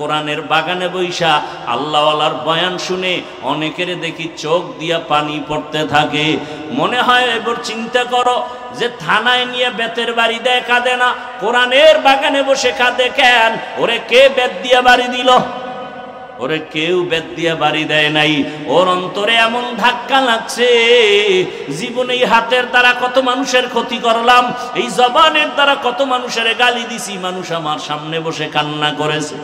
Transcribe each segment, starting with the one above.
কোরআনের বাগানে বৈশা আল্লাহওয়ালার বয়ান শুনে অনেকের দেখি চোখ দিয়া পানি পড়তে থাকে। মনে হয় এবার চিন্তা করো যে থানায় নিয়ে বেতের বাড়ি দেয় কাঁদে না, কোরআনের বাগানে বসে কাঁদে কেন? ওরে কে বেত দিয়া বাড়ি দিল? ওরে কেউ বেত দিয়া বাড়ি দেয় নাই। ওর অন্তরে এমন ধাক্কা লাগছে, জীবনে এই হাতের দ্বারা কত মানুষের ক্ষতি করলাম, এই জবানের দ্বারা কত মানুষের গালি দিছি, মানুষ আমার সামনে বসে কান্না করেছে,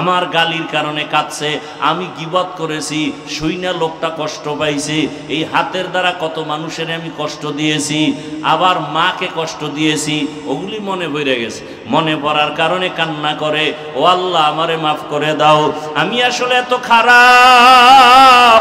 আমার গালির কারণে কাঁদছে, আমি গীবত করেছি, শুইনা লোকটা কষ্ট পাইছে, এই হাতের দ্বারা কত মানুষের আমি কষ্ট দিয়েছি, আবার মাকে কষ্ট দিয়েছি, ওগুলি মনে পড়ে গেছে। মনে পড়ার কারণে কান্না করে, ও আল্লাহ আমারে মাফ করে দাও, আমি আসলে এত খারাপ,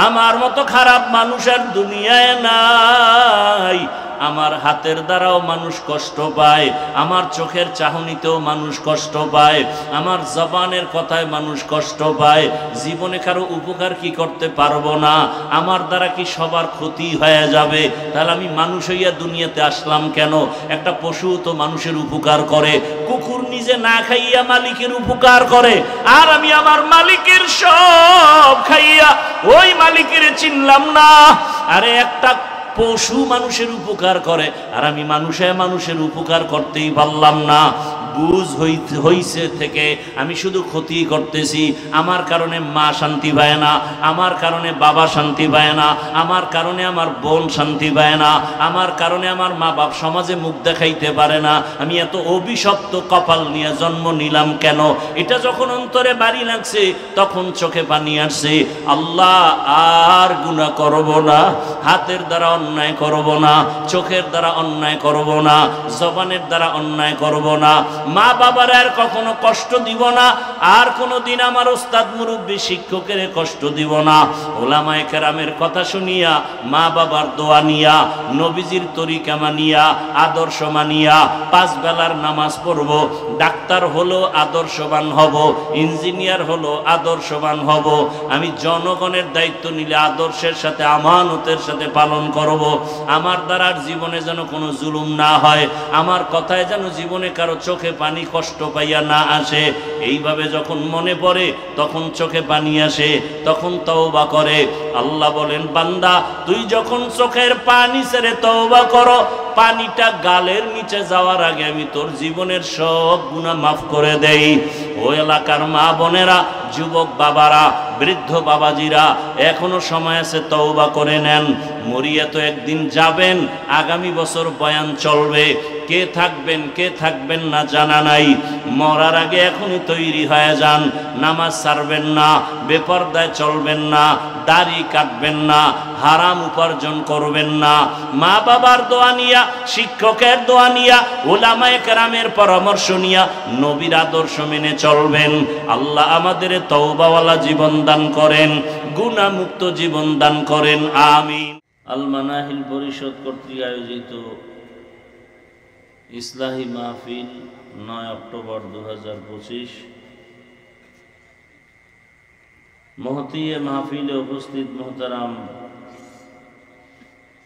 আমার মতো খারাপ মানুষ আর দুনিয়ায় নাই। আমার হাতের দ্বারাও মানুষ কষ্ট পায়, আমার চোখের চাহনিতেও মানুষ কষ্ট পায়, আমার জবানের কথায় মানুষ কষ্ট পায়, জীবনে কারো উপকার কি করতে পারবো না, আমার দ্বারা কি সবার ক্ষতি হয়ে যাবে? তাহলে আমি মানুষ হইয়া দুনিয়াতে আসলাম কেন? একটা পশু তো মানুষের উপকার করে, কুকুর নিজে না খাইয়া মালিকের উপকার করে, আর আমি আমার মালিকের সব খাইয়া ওই মালিকের চিনলাম না। আরে একটা পশু মানুষের উপকার করে, আর আমি মানুষের উপকার করতেই পারলাম না। বুঝ হইছে থেকে আমি শুধু ক্ষতি করতেছি। আমার কারণে মা শান্তি পায় না, আমার কারণে বাবা শান্তি পায় না, আমার কারণে আমার বোন শান্তি পায় না, আমার কারণে আমার মা বাপ সমাজে মুখ দেখাইতে পারে না। আমি এত অভিশপ্ত কপাল নিয়ে জন্ম নিলাম কেন? এটা যখন অন্তরে বাড়ি লাগছে তখন চোখে পানি আসছে। আল্লাহ আর গুনাহ করব না, হাতের দ্বারা অন্যায় করব না, চোখের দ্বারা অন্যায় করব না, জবানের দ্বারা অন্যায় করব না, মা বাবার আর কখনো কষ্ট দিব না, আর কোনোদিন আমার ওস্তাদ মুরব্বী শিক্ষকের কষ্ট দিব না। ওলামায়ে কেরামের কথা শুনিয়া, মা বাবার দোয়া নিয়া, নবীজির তরিকা মানিয়া, আদর্শ মানিয়া 5 বেলার নামাজ পড়ব, ডাক্তার হলো আদর্শবান হব, ইঞ্জিনিয়ার হলো আদর্শবান হব। আমি জনগণের দায়িত্ব নিলে আদর্শের সাথে আমানতের সাথে পালন করব। আমার দ্বারা জীবনে যেন কোনো জুলুম না হয়, আমার কথায় যেন জীবনে কারো চোখে পানি কষ্ট পাইয়া না আসে। এইভাবে যখন মনে পড়ে তখন চোখে পানি আসে, তখন তওবা করে। আল্লাহ বলেন, বান্দা তুই যখন চোখের পানি ছেড়ে তওবা করো, পানিটা গালের নিচে যাওয়ার আগে আমি তোর জীবনের সব গুনাহ মাফ করে দেই। ও এলাকার মা বোনেরা, যুবক বাবারা, বৃদ্ধ বাবাজিরা, এখনো সময় আছে, তওবা করে নেন। মরিয়া তো একদিন যাবেন, আগামী বছর বয়ান চলবে, কে থাকবেন না জানা নাই। মরার আগে এখনই তৈরি হয়ে যান, নামাজ ছাড়বেন না, বেপরদায় চলবেন না, দাড়ি কাটবেন না, হারাম উপার্জন করবেন না, মা বাবার দোয়া নিয়া, শিক্ষকের দোয়া নিয়া, উলামায়ে কেরামের পরামর্শ নিয়া নবীর আদর্শ মেনে চলবেন। আল্লাহ আমাদের তওবাওয়ালা জীবন দান করেন, গুনাহ মুক্ত জীবন দান করেন, আমিন। আল মানাহিল পরিষদ কর্তৃক আয়োজিত ইসলাহি মাহফিল 9 অক্টোবর 2025 মহতিয়ে মাহফিলে উপস্থিত মোহতারাম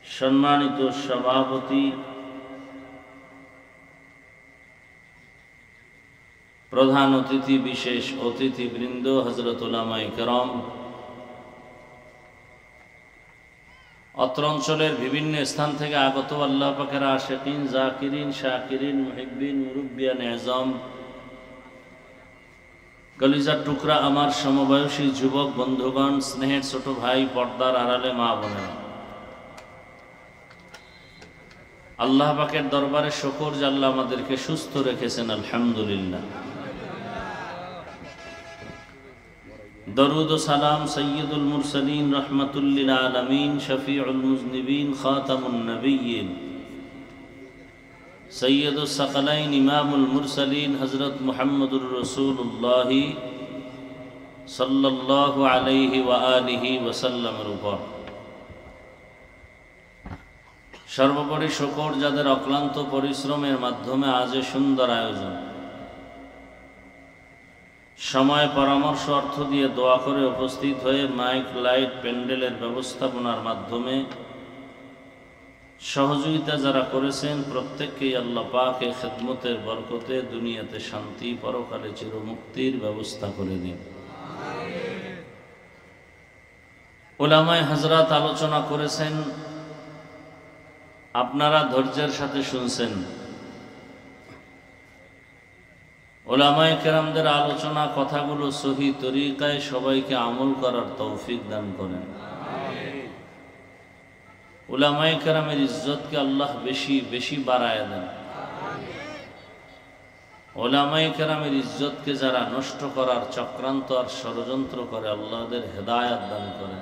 সম্মানিত সভাপতি, প্রধান অতিথি, বিশেষ অতিথিবৃন্দ, হযরত উলামায়ে কেরাম, অত্র অঞ্চলের বিভিন্ন স্থান থেকে আগত আল্লাহ পাকের আশিকিন, জাকিরিন, শাকিরিন, মুহিব্বিন, মুরব্বিয়ান আযম, কলিজার টুকরা আমার সমবয়সী যুবক বন্ধুগণ, স্নেহের ছোট ভাই, পর্দার আড়ালে মা বোনেরা, আল্লাহ পাকের দরবারে শুকর যে আল্লাহ আমাদেরকে সুস্থ রেখেছেন, আলহামদুলিল্লাহ। দরুদ ও সালাম সৈয়দুল মুরসালিন, রহমাতুল লিল আলামিন, শফিউল মুজনিবিন, খাতামুন নবিয়্যিন, সৈয়দুস সাকালাইন, ইমামুল মুরসালিন, হযরত মুহাম্মদুর রাসূলুল্লাহ সাল্লাল্লাহু আলাইহি ওয়া আলিহি ওয়া সাল্লামের উপর সর্বোপরি শুকর যাদের অক্লান্ত পরিশ্রমের মাধ্যমে আজ সুন্দর আয়োজন, সময়, পরামর্শ, অর্থ দিয়ে দোয়া করে উপস্থিত হয়ে মাইক, লাইট, প্যান্ডেলের ব্যবস্থাপনার মাধ্যমে সহযোগিতা যারা করেছেন প্রত্যেককেই আল্লাহ পাক এই খেদমতের বরকতে দুনিয়াতে শান্তি, পরকালে চিরমুক্তির ব্যবস্থা করে দিন। উলামায়ে হযরত আলোচনা করেছেন, আপনারা ধৈর্যের সাথে শুনছেন। উলামায়ে কেরামদের আলোচনা কথাগুলো সহি তরিকায় সবাইকে আমল করার তৌফিক দান করেন। উলামায়ে কেরামের ইজ্জতকে আল্লাহ বেশি বেশি বাড়ায় দেন। উলামায়ে কেরামের ইজ্জতকে যারা নষ্ট করার চক্রান্ত আর ষড়যন্ত্র করে, আল্লাহদের হেদায়েত দান করেন।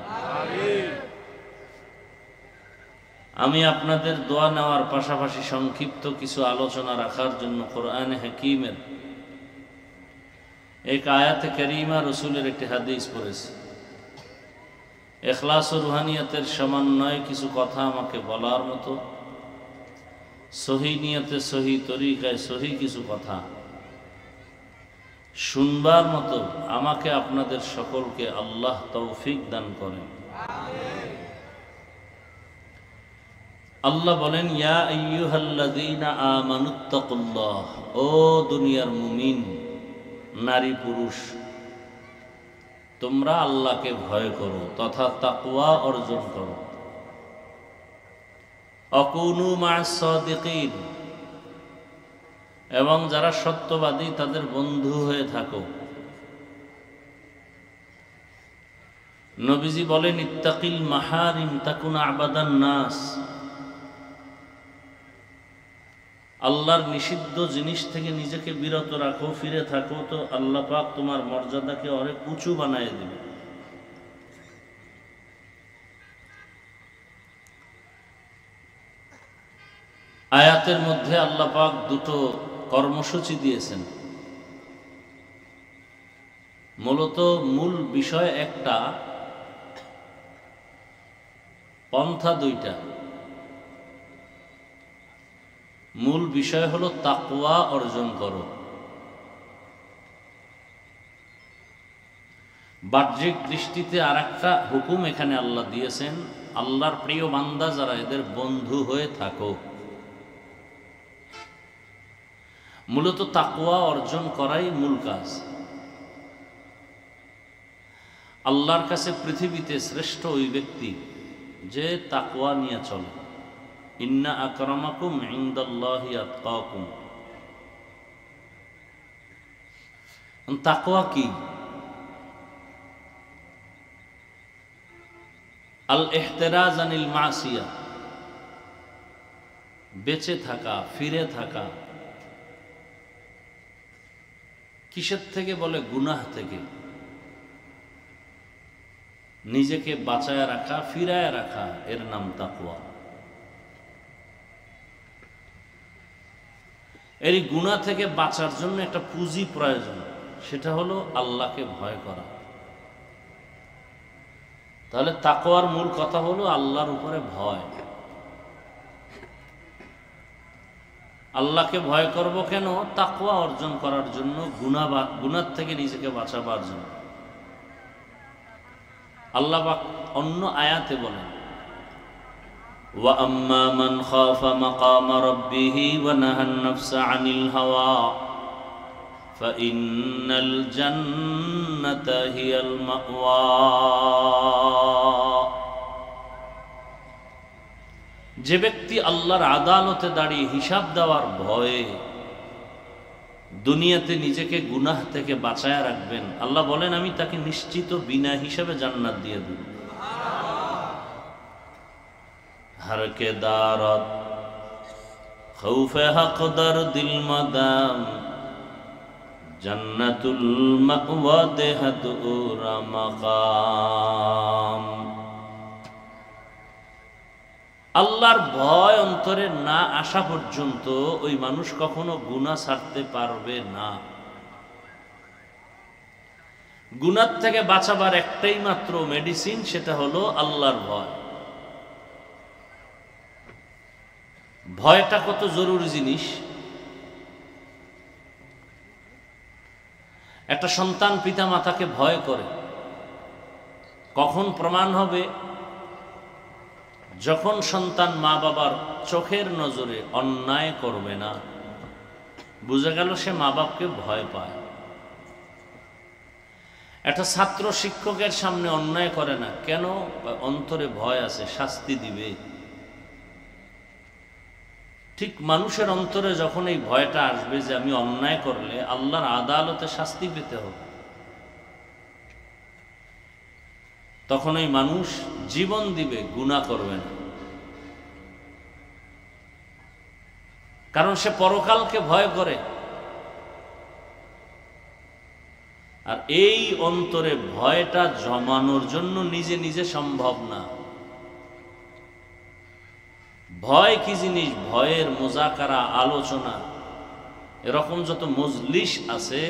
আমি আপনাদের দোয়া নেওয়ার পাশাপাশি সংক্ষিপ্ত কিছু আলোচনা রাখার জন্য কোরআনে হাকিমের এক আয়াতে কারিমা, রসুলের একটি হাদিস পড়েছি। ইখলাস ও রুহানিয়াতের সমন্বয়ে কিছু কথা আমাকে বলার মতো, সহি নিয়তে সহি তরিকায় সহি কিছু কথা শুনবার মতো আমাকে আপনাদের সকলকে আল্লাহ তৌফিক দান করেন। আল্লাহ বলেন, ইয়া আইয়ুহাল্লাযীনা আমানুত্তাকুল্লাহ, ও দুনিয়ার মুমিন নারী পুরুষ, তোমরা আল্লাহকে ভয় করো তথা তাকওয়া অর্জন করো। আকুনু মা'আস সাদিকিন, এবং যারা সত্যবাদী তাদের বন্ধু হয়ে থাকো। নবীজি বলেন, ইত্তাকিল মাহারিম তাকুন আবাদান নাস, আল্লাহর নিষিদ্ধ জিনিস থেকে নিজেকে বিরত রাখো, ফিরে থাকো, তো আল্লাহ পাক তোমার মর্যাদাকে অনেক উঁচু বানিয়ে দেবে। আয়াতের মধ্যে আল্লাহ পাক দুটো কর্মসূচি দিয়েছেন। মূলত মূল বিষয় একটা, পন্থা দুইটা। মূল বিষয় হলো তাকওয়া অর্জন করো। বাহ্যিক দৃষ্টিতে আর একটা হুকুম এখানে আল্লাহ দিয়েছেন, আল্লাহর প্রিয় বান্দা যারা, এদের বন্ধু হয়ে থাকো। মূলত তাকওয়া অর্জন করাই মূল কাজ। আল্লাহর কাছে পৃথিবীতে শ্রেষ্ঠ ওই ব্যক্তি যে তাকওয়া নিয়ে চলে। ইন্না আকরামাকুম ইনদাল্লাহি আতকাকুম। তাকওয়া কি? আল ইহতিরাজ আনিল মাসিয়া, বেঁচে থাকা, ফিরে থাকা। কিসের থেকে? বলে গুনাহ থেকে। নিজেকে বাঁচায় রাখা, ফিরায় রাখা, এর নাম তাকওয়া। এই গুনাহ থেকে বাঁচার জন্য একটা পুঁজি প্রয়োজন, সেটা হলো আল্লাহকে ভয় করা। তাহলে তাকওয়ার মূল কথা হলো আল্লাহর উপরে ভয়। আল্লাহকে ভয় করব কেন? তাকওয়া অর্জন করার জন্য, গুনাহ থেকে নিজেকে বাঁচাবার জন্য। আল্লাহ পাক অন্য আয়াতে বলেন, ওয়া আম্মা মান খাফা মাকামা রাব্বিহি ওয়া নাহান নাফসা আনিল হাওয়া ফাইন্নাল জান্নাতা হিয়াল মাওয়া। যে ব্যক্তি আল্লাহর আদালতে দাঁড়িয়ে হিসাব দেওয়ার ভয়ে দুনিয়াতে নিজেকে গুনাহ থেকে বাঁচায় রাখবেন, আল্লাহ বলেন আমি তাকে নিশ্চিত বিনা হিসাবে জান্নাত দিয়ে দেব। हर के दारत खौफे हक़दर दिल मदाम जन्नतुल मअवा देहदुरा मकाम। আল্লাহর ভয় অন্তরে না আসা পর্যন্ত ওই মানুষ কখনো গুনাহ ছাড়তে পারবে না। গুনাহ থেকে বাঁচাবার একটাই মাত্র মেডিসিন, সেটা হলো আল্লাহর ভয়। ভয়টা কত জরুরি জিনিস। একটা সন্তান পিতা মাতাকে ভয় করে, কখন প্রমাণ হবে যখন সন্তান মা বাবার চোখের নজরে অন্যায় করবে না, বুঝে গেল সে মা বাপকে ভয় পায়। একটা ছাত্র শিক্ষকের সামনে অন্যায় করে না কেন? অন্তরে ভয় আছে, শাস্তি দিবে। ঠিক মানুষের অন্তরে যখন এই ভয়টা আসবে যে আমি অন্যায় করলে আল্লাহর আদালতে শাস্তি পেতে হবে, তখন ওই মানুষ জীবন দিবে, গুনাহ করবে না। কারণ সে পরকালকে ভয় করে। আর এই অন্তরে ভয়টা জমানোর জন্য নিজে নিজে সম্ভব না। ভয় কি জিনিস? ভয়ের মুজাকারা, আলোচনা, এরকম যত মজলিস আছে,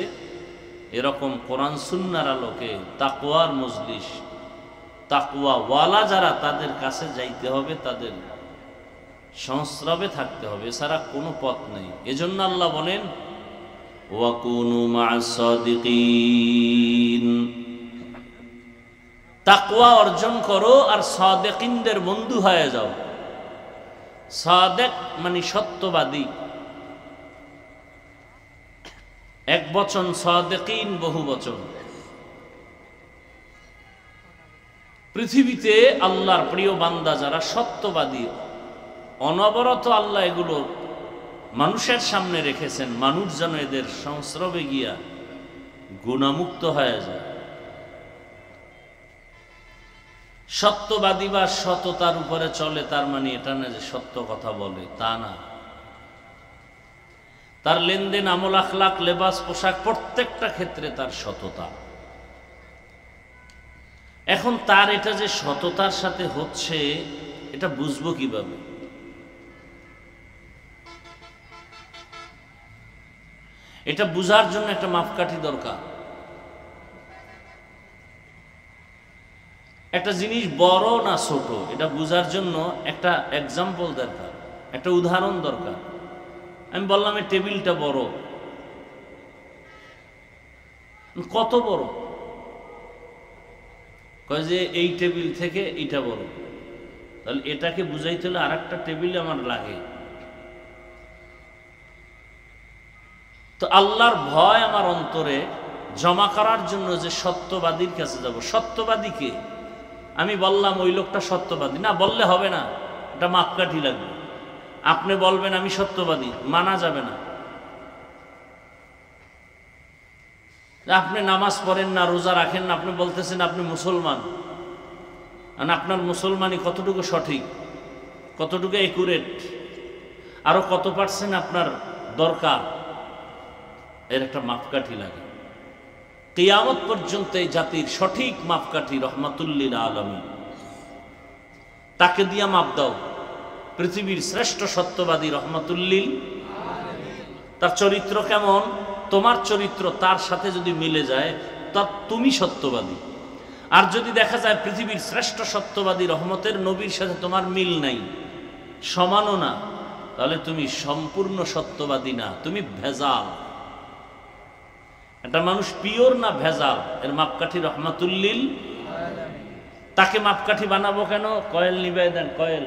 এরকম কোরআন সুন্নাহর আলোকে তাকওয়ার মজলিস, তাকওয়া ওয়ালা যারা, তাদের কাছে যাইতে হবে, তাদের সংস্রবে থাকতে হবে, এছাড়া কোনো পথ নেই। এজন্য আল্লাহ বলেন ওয়াকুনু মা'আস সাদিকিন, তাকওয়া অর্জন করো আর সাদিকিনদের বন্ধু হয়ে যাও। সাদেক মানে সত্যবাদী, এক বচন, সাদেকিন বহু বচন। পৃথিবীতে আল্লাহর প্রিয় বান্দা যারা সত্যবাদী, অনবরত আল্লাহ এগুলো মানুষের সামনে রেখেছেন, মানুষ যেন এদের সংস্রবে গিয়া গুণামুক্ত হয়ে যায়। সত্যবাদী বা সততার উপরে চলে, তার মানে এটা না যে সত্য কথা বলে, তা না। তার লেনদেন, আমল, আখলাক, লেবাস, পোশাক, প্রত্যেকটা ক্ষেত্রে তার সততা। এখন তার এটা যে সততার সাথে হচ্ছে, এটা বুঝবো কিভাবে? এটা বুঝার জন্য একটা মাপকাঠি দরকার। একটা জিনিস বড় না ছোট, এটা বুঝার জন্য একটা এক্সাম্পল দরকার, একটা উদাহরণ দরকার। আমি বললাম এই টেবিলটা বড়, কত বড়? কয় যে এই টেবিল থেকে এইটা বড়। তাহলে এটাকে বুঝাইতে হলে আর একটা টেবিল আমার লাগে। তো আল্লাহর ভয় আমার অন্তরে জমা করার জন্য যে সত্যবাদীর কাছে যাব। সত্যবাদীকে আমি বললাম ওই লোকটা সত্যবাদী না, বললে হবে না, এটা মাপকাঠি লাগবে। আপনি বলবেন আমি সত্যবাদী, মানা যাবে না। আপনি নামাজ পড়েন না, রোজা রাখেন না, আপনি বলতেছেন আপনি মুসলমান, আর আপনার মুসলমানি কতটুকু সঠিক, কতটুকু একুরেট, আরো কত পার্সেন্ট আপনার দরকার, এর একটা মাপকাঠি লাগে। কিয়ামত পর্যন্ত এই জাতির সঠিক মাপকাঠি রহমাতুল লিল আলামিন, তাকে দিয়া মাপ দাও। পৃথিবীর শ্রেষ্ঠ সত্যবাদী রহমাতুল লিল আলামিন, তার চরিত্র কেমন? তোমার চরিত্র তার সাথে যদি মিলে যায় তা তুমি সত্যবাদী। আর যদি দেখা যায় পৃথিবীর শ্রেষ্ঠ সত্যবাদী রহমতের নবীর সাথে তোমার মিল নাই, সমানও না, তাহলে তুমি সম্পূর্ণ সত্যবাদী না, তুমি ভেজাল। একটা মানুষ পিওর না ভেজাল, এর মাপকাঠি রহমাতুল লিল আলামিন। তাকে মাপকাঠি বানাবো কেন? কয়েল নিবে দেন, কয়েল।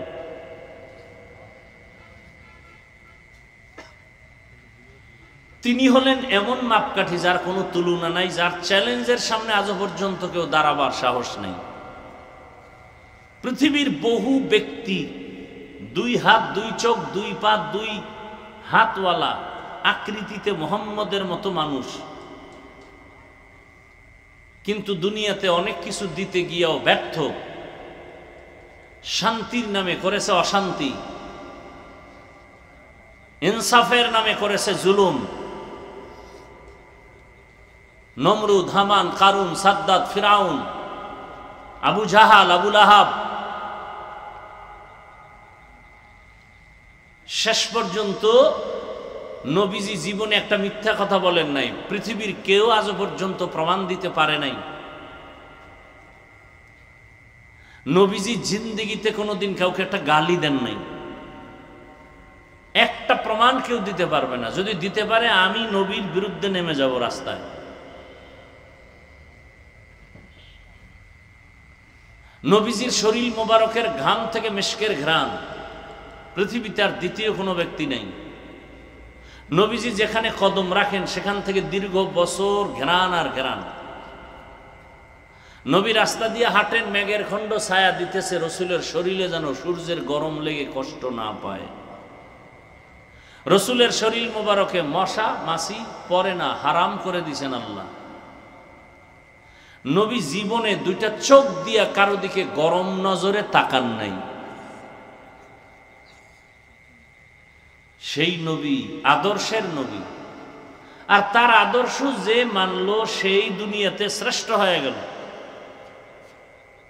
তিনি হলেন এমন মাপকাঠি যার কোনো তুলনা নাই, যার চ্যালেঞ্জের সামনে আজও পর্যন্ত কেউ দাঁড়াবার সাহস নেই। পৃথিবীর বহু ব্যক্তি, দুই হাত, দুই চোখ, দুই পা, দুই হাতওয়ালা, আকৃতিতে মুহাম্মদের মতো মানুষ, কিন্তু দুনিয়াতে অনেক কিছু দিতে গিয়েও ব্যর্থ। শান্তির নামে করেছে অশান্তি, ইনসাফের নামে করেছে জুলুম। নমরুদ, হামান, কারুন, সাদ্দাত, ফিরাউন, আবু জাহাল, আবু লাহাব, শেষ পর্যন্ত নবীজি জীবনে একটা মিথ্যা কথা বলেন নাই, পৃথিবীর কেউ আজও পর্যন্ত প্রমাণ দিতে পারে নাই। নবীজি জিন্দেগিতে কোনোদিন কাউকে একটা গালি দেন নাই, একটা প্রমাণ কেউ দিতে পারবে না। যদি দিতে পারে আমি নবীর বিরুদ্ধে নেমে যাব রাস্তায়। নবীজির শরীর মোবারকের ঘাম থেকে মিশকের ঘ্রাণ পৃথিবীতে আর দ্বিতীয় কোনো ব্যক্তি নেই। নবীজি যেখানে কদম রাখেন সেখান থেকে দীর্ঘ বছর ঘ্রাণ আর ঘ্রাণ। নবী রাস্তা দিয়ে হাঁটেন, মেঘের খণ্ড ছায়া দিতেছে রসুলের শরীরে যেন সূর্যের গরম লেগে কষ্ট না পায়। রসুলের শরীর মোবারকে মশা মাছি পড়ে না, হারাম করে দিছেন আল্লাহ। নবী জীবনে দুইটা চোখ দিয়া কারো দিকে গরম নজরে তাকান নাই। সেই নবী আদর্শের নবী, আর তার আদর্শ যে মানলো সেই দুনিয়াতে শ্রেষ্ঠ হয়ে গেল।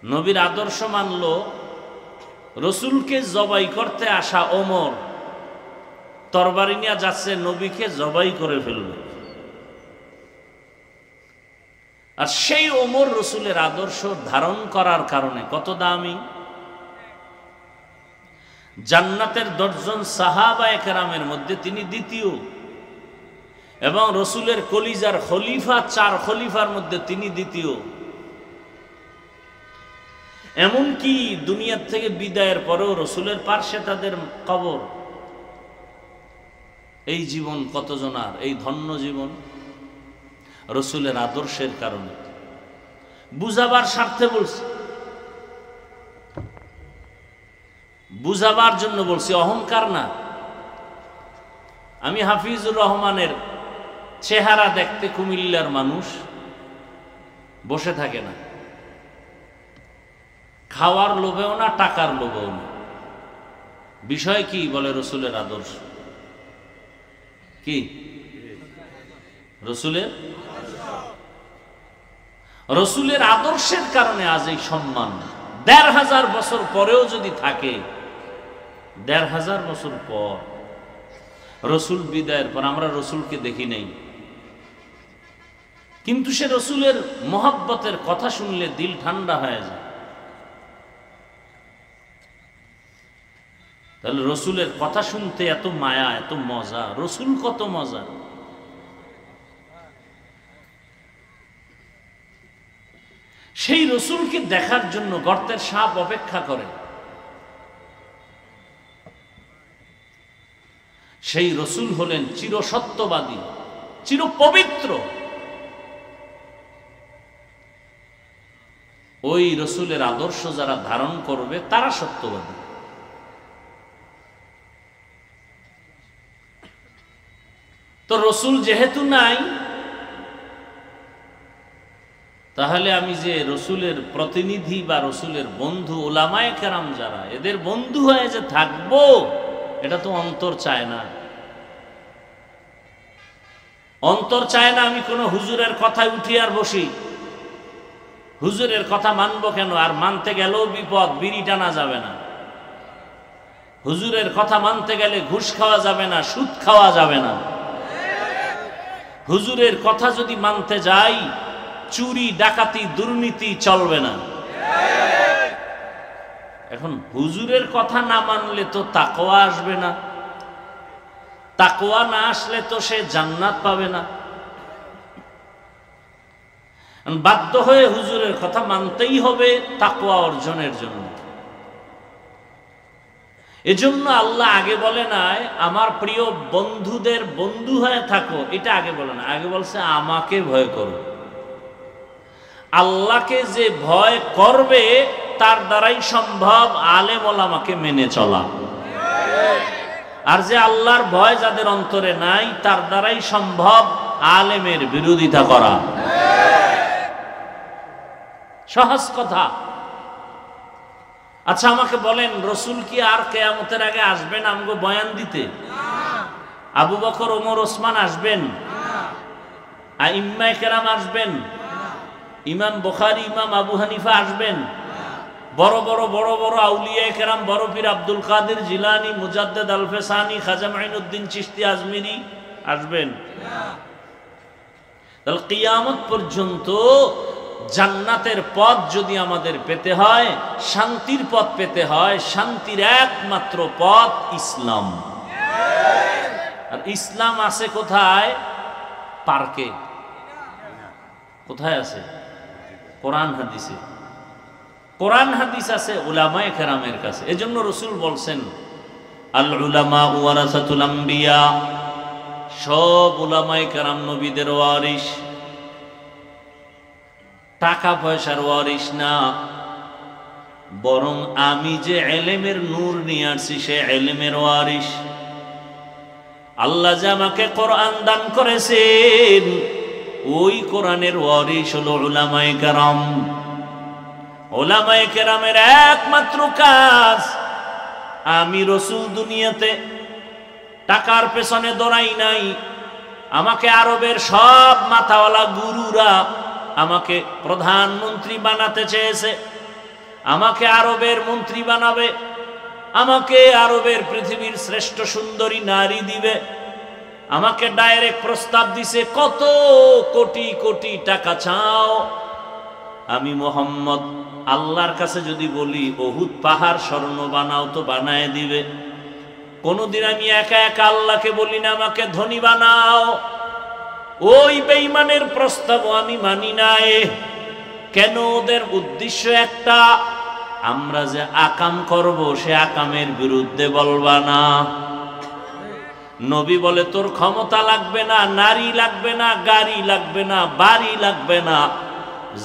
নবীর আদর্শ মানলো, রসুলকে জবাই করতে আসা ওমর তরবারি নিয়ে যাচ্ছে, নবীকে জবাই করে ফেলবে। আর সেই ওমর রসুলের আদর্শ ধারণ করার কারণে কত দামি। জান্নাতের 10 জন সাহাবায়ে কেরামের মধ্যে তিনি দ্বিতীয়, এবং রসুলের কলিজার খলিফা 4 খলিফার মধ্যে তিনি দ্বিতীয়। এমনকি দুনিয়ার থেকে বিদায়ের পরেও রসুলের পার্শ্বে তাদের কবর। এই জীবন কতজনার, এই ধন্য জীবন রসুলের আদর্শের কারণে। বুঝাবার স্বার্থে বলছি, বুঝাবার জন্য বলছি, অহংকার না। আমি হাফিজুর রহমানের চেহারা দেখতে কুমিল্লার মানুষ বসে থাকে না, খাওয়ার লোভেও না, টাকার লোভেও না। বিষয় কি? বলে রসুলের আদর্শ। কি? রসুলের আদর্শের কারণে আজ এই সম্মান। 1500 বছর পরেও যদি থাকে, 1500 বছর পর রসুল বিদায়ের পর আমরা রসুলকে দেখি নাই, কিন্তু সে রসুলের মহব্বতের কথা শুনলে দিল ঠান্ডা হয়ে যায়। তাহলে রসুলের কথা শুনতে এত মায়া, এত মজা। রসুল কত মজা। সেই রসুলকে দেখার জন্য গর্তের সাপ অপেক্ষা করে। সেই রসুল হলেন চিরসত্যবাদী, চিরপবিত্র। ওই রসুলের আদর্শ যারা ধারণ করবে তারা সত্যবাদী। তো রসুল যেহেতু নাই, তাহলে আমি যে রসুলের প্রতিনিধি বা রসুলের বন্ধু, ওলামায়ে কেরাম যারা, এদের বন্ধু হয়ে যে থাকবো, এটা তো অন্তর চায় না। অন্তর চায় না আমি কোনো হুজুরের কথায় উঠি আর বসি। হুজুরের কথা মানবো কেন? আর মানতে গেলেও বিপদ, বিড়ি টানা যাবে না। হুজুরের কথা মানতে গেলে ঘুষ খাওয়া যাবে না, সুদ খাওয়া যাবে না। হুজুরের কথা যদি মানতে যাই, চুরি ডাকাতি দুর্নীতি চলবে না। এখন হুজুরের কথা না মানলে তো তাকওয়া আসবে না, তাকওয়া না আসলে তো সে জান্নাত পাবে না। বাধ্য হয়ে হুজুরের কথা মানতেই হবে তাকওয়া অর্জনের জন্য। এজন্য আল্লাহ আগে বলে নাই আমার প্রিয় বন্ধুদের বন্ধু হয়ে থাকো, এটা আগে বলে না। আগে বলছে আমাকে ভয় করো। আল্লাহকে যে ভয় করবে তার দ্বারাই সম্ভব আলেম ওলামাকে মেনে চলা। আর যে আল্লাহর ভয় যাদের অন্তরে নাই, তার দ্বারাই সম্ভব আলেমের বিরোধিতা করা। সহজ কথা। আচ্ছা আমাকে বলেন, রসুল কি আর কিয়ামতের আগে আসবেন আমগো বয়ান দিতে? আবু বকর, ওমর, ওসমান আসবেন? আইম্মায়ে কেরাম আসবেন? ইমাম বুখারী, ইমাম আবু হানিফা আসবেন? বড় বড় আউলিয়ায়ে কেরাম, বড় পীর আব্দুল কাদের জিলানী, মুজাদ্দেদ আল ফেসানি, খাজা মাইনুদ্দিন চিশতি আজমিরি আসবেন? তাহলে কিয়ামত পর্যন্ত জান্নাতের পথ যদি আমাদের পেতে হয়, শান্তির পথ পেতে হয়, শান্তির একমাত্র পথ ইসলাম। আর ইসলাম আছে কোথায়? পার্কে। কোথায় আছে? কোরআন হাদিসে। কোরআন হাদিস আছে উলামায়ে কেরামের কাছে। এজন্য রাসূল বলছেন আল উলামা ওয়ারাসাতুল আম্বিয়া, সব উলামায়ে কেরাম নবীদের ওয়ারিস, টাকা পয়সার ওয়ারিস না, বরং আমি যে ইলমের নূর নিয়ে আসছি সে ইলমের ওয়ারিস। আল্লাহ যে আমাকে কোরআন দান করেছেন ওই কোরআনের ওয়ারিস হলো উলামায়ে কেরাম। উলামায়ে কেরামের একমাত্র কাজ, আমি রাসূল দুনিয়াতে টাকার পেছনে দৌড়াই নাই। আমাকে আরবের সব মাথাওয়ালা গুরুরা আমাকে প্রধানমন্ত্রী বানাতে চেয়েছে, আমাকে আরবের মন্ত্রী বানাবে, আমাকে আরবের পৃথিবীর শ্রেষ্ঠ সুন্দরী নারী দিবে, আমাকে ডাইরেক্ট প্রস্তাব দিছে কত কোটি কোটি টাকা চাও। আমি মুহাম্মদ আল্লাহর কাছে যদি বলি উহুদ পাহাড় স্বর্ণ বানাও তো বানায় দিবে। কোনদিন আমি একা একা আল্লাহকে বলি না আমাকে ধনী বানাও। ওই বেঈমানের প্রস্তাবও আমি মানি নাই। কেন? ওদের উদ্দেশ্য একটা, আমরা যে আকাম করব সে আকামের বিরুদ্ধে বলবা না। নবী বলে তোর ক্ষমতা লাগবে না, নারী লাগবে না, গাড়ি লাগবে না, বাড়ি লাগবে না,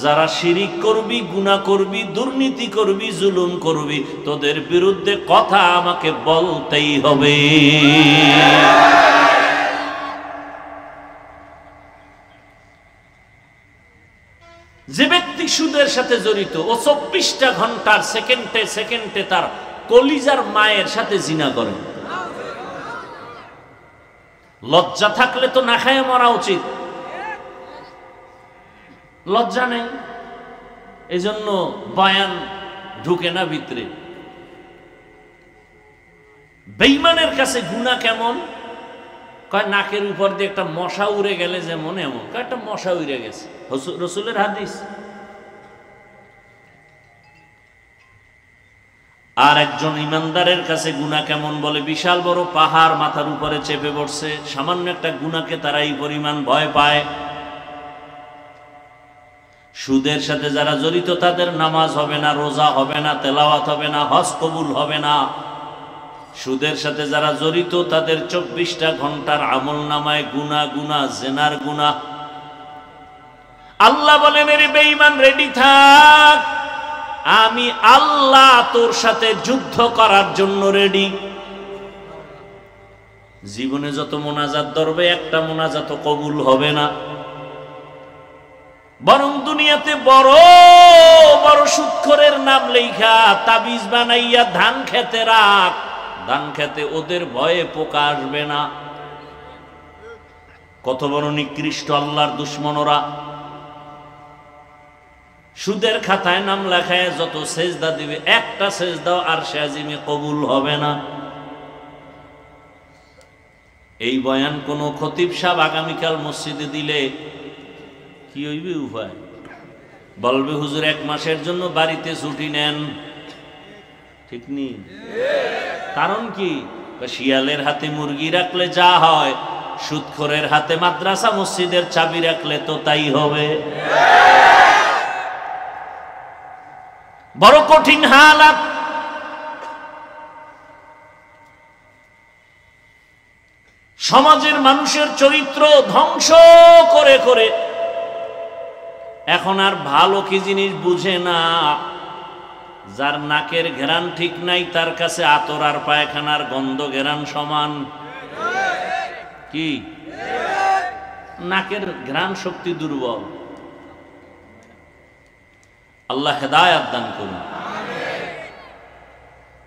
যারা শিরিক করবি, গুনাহ করবি, দুর্নীতি করবি, জুলুম করবি, তোদের বিরুদ্ধে কথা আমাকে বলতেই হবে। যে ব্যক্তি সুদের সাথে জড়িত ও 24টা ঘন্টার সেকেন্ডে সেকেন্ডে তার কলিজার মায়ের সাথে জিনা করে, লজ্জা থাকলে তো না খায় মরা উচিত। লজ্জা নেই, এজন্য বয়ান ঢুকে না ভিতরে। বেঈমানের কাছে গুনাহ কেমন? কয় নাকের উপর দিয়ে একটা মশা উড়ে গেলে যেমন এমন, কয় একটা মশা উড়ে গেছে, রাসূলের হাদিস। আর একজন ইমানদারের কাছে গুনাহ কেমন? বলে বিশাল বড় পাহাড় মাথার উপরে চেপে পড়ছে, সামান্য একটা গুনাহকে তারা এই পরিমাণ ভয় পায়। সুদের সাথে যারা জড়িত তাদের নামাজ হবে না, রোজা হবে না, তেলাওয়াত হবে না, হজ কবুল হবে না। সুদের সাথে যারা জড়িত তাদের 24টা ঘন্টার আমল নামায় গুনাহ, গুনাহ, জিনার গুনাহ। আল্লাহ বলেন এর বেঈমান রেডি থাক, আমি আল্লাহ তোর সাথে যুদ্ধ করার জন্য রেডি। জীবনে যত মোনাজাত ধরবে একটা মোনাজাত কবুল হবে না, বরং দুনিয়াতে বড় বড় সুদখোরের নাম লেখা তাবিজ বানাইয়া ধান খেতে রাখ, ধান খেতে ওদের ভয়ে পোকা আসবে না। কত বড় নিকৃষ্ট আল্লাহর দুশমনরা। সুদের খাতায় নাম লেখায় যত সেজদা দিবে একটা সেজদাও আরশে আজিমে কবুল হবে না। এই বয়ান কোন খতিব সাহেব আগামীকাল মসজিদে দিলে কি হইবে? উপায় বলবে হুজুর 1 মাসের জন্য বাড়িতে ছুটি নেন। ঠিক নেই? কারণ কি? শিয়ালের হাতে মুরগি রাখলে যা হয়, সুদখোরের হাতে মাদ্রাসা মসজিদের চাবি রাখলে তো তাই হবে। বড় কঠিন হালাত। সমাজের মানুষের চরিত্র ধ্বংস করে করে এখন আর ভালো কি জিনিস বুঝে না। যার নাকের ঘেরান ঠিক নাই তার কাছে আতর আর পায়খানার গন্ধ ঘেরান সমান। কি? নাকের ঘ্রাণ শক্তি দুর্বল। আল্লাহ হেদায়েত দান করুন।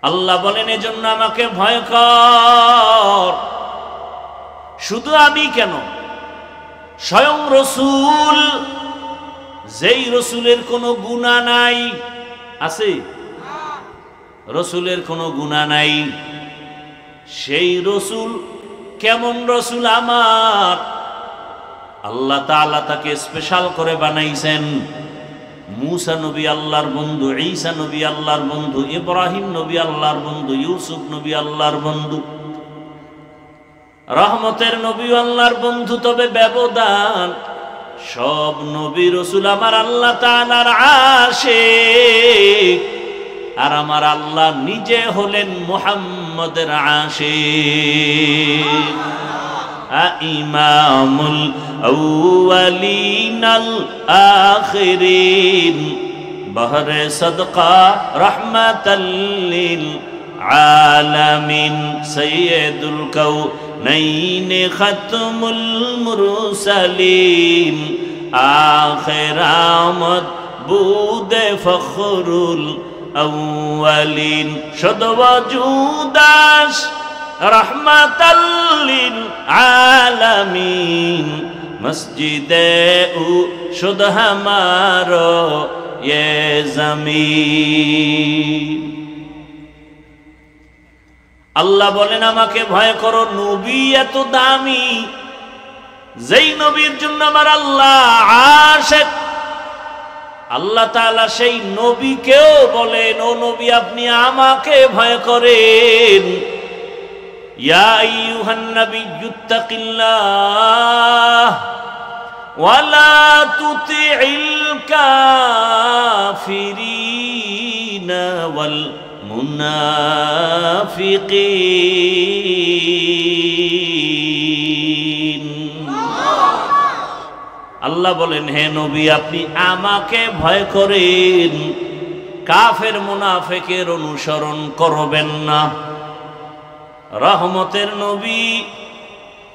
আল্লাহ বলেন এজন্য আমাকে ভয় কর। শুধু আমি কেন, স্বয়ং রসুল, যেই রসুলের কোনো গুনাহ নাই, আছে রসুলের কোনো গুনাহ নাই, সেই রসুল কেমন রসুল আমার, আল্লাহ তাআলা তাকে স্পেশাল করে বানাইছেন। মুসা নবী আল্লাহর বন্ধু, ঈসা নবী আল্লাহর বন্ধু, ইব্রাহিম নবী আল্লাহর বন্ধু, ইউসুফ নবী আল্লাহর বন্ধু, রহমতের নবী আল্লাহর বন্ধু। তবে ব্যবধান সব নবী রাসূল আমার আল্লাহ তাআলার আশিক, আর আমার আল্লাহ নিজে হলেন মুহাম্মদের আশিক। ইমামুল আউয়ালিনাল আখিরিন বহরে সদকা রাহমাতাল লিল আলামিন সাইয়্যিদুল কাউনাইন খাতমুল মুরসালিন আখির আমদ বুদে ফখরুল আউয়ালিন শুদ ওয়াজুদাস রাহমাতাল লিল আলামিন মসজিদে উ শুদ হামারো ये जमीन। আল্লাহ বলেন আমাকে ভয় করো, নবী এত দামি, যেই নবীর জন্য আমার আল্লাহ আশিক। আল্লাহ তাআলা সেই নবীকেও বলেন, ও নবী আপনি আমাকে ভয় করেন। ইয়া আইয়ুহান নাবিয়্যুত্তাকিল্লাহ ওয়ালা তুতিইল কাফিরিনা ওয়াল মুনাফিকিন। আল্লাহ বলেন হে নবী আপনি আমাকে ভয় করেন, কাফের মুনাফিকের অনুসরণ করবেন না। রহমতের নবী,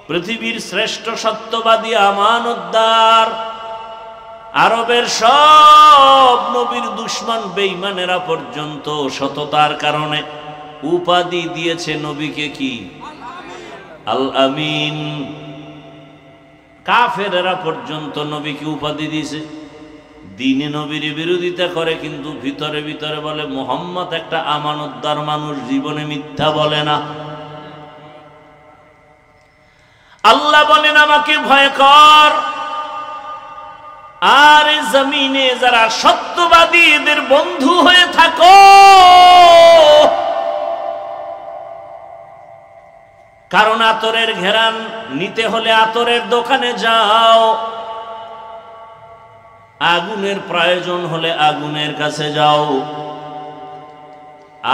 পৃথিবীর শ্রেষ্ঠ সত্যবাদী আমানতদার, আরবের সব নবীর দুশমন বেঈমানেরা পর্যন্ত সততার কারণে উপাধি দিয়েছে নবীকে কি? আল আমিন। কাফেরেরা পর্যন্ত নবীকে উপাধি দিয়েছে। দিনে নবীর বিরোধিতা করে, কিন্তু ভিতরে ভিতরে বলে মুহাম্মদ একটা আমানতদার মানুষ, জীবনে মিথ্যা বলে না। আল্লাহ বলেন আমাকে ভয় কর, আর জমিনে যারা সত্যবাদী এদের বন্ধু হয়ে থাকো। কারণ আতরের ঘেরান নিতে হলে আতরের দোকানে যাও, আগুনের প্রয়োজন হলে আগুনের কাছে যাও,